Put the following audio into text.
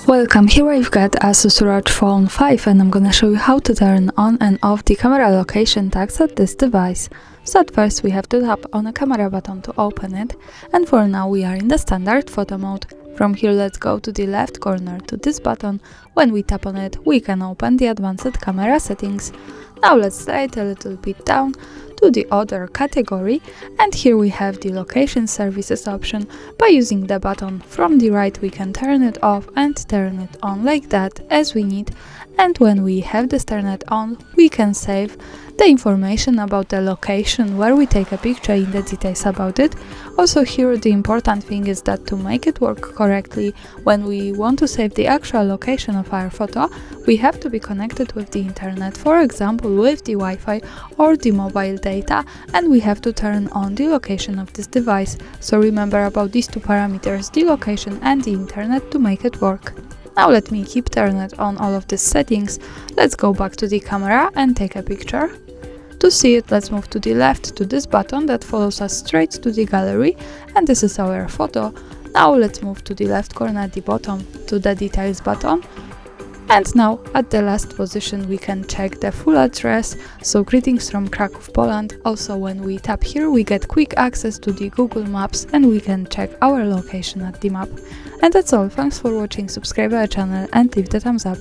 Welcome, here I've got ASUS ROG Phone 5 and I'm gonna show you how to turn on and off the camera location tags at this device. So at first we have to tap on the camera button to open it, and for now we are in the standard photo mode. From here let's go to the left corner to this button. When we tap on it we can open the advanced camera settings. Now let's slide a little bit down to the other category, and here we have the location services option. By using the button from the right we can turn it off and turn it on like that as we need, and when we have this turned on we can save the information about the location where we take a picture in the details about it. Also here the important thing is that to make it work correctly, when we want to save the actual location of our photo we have to be connected with the internet, for example with the Wi-Fi or the mobile data, and we have to turn on the location of this device. So remember about these two parameters, the location and the internet, to make it work. Now let me keep turning on all of these settings. Let's go back to the camera and take a picture. To see it, let's move to the left to this button that follows us straight to the gallery, and this is our photo. Now let's move to the left corner at the bottom to the details button. And now at the last position we can check the full address, so greetings from Kraków, Poland. Also when we tap here we get quick access to the Google Maps and we can check our location at the map. And that's all, thanks for watching, subscribe our channel and leave the thumbs up.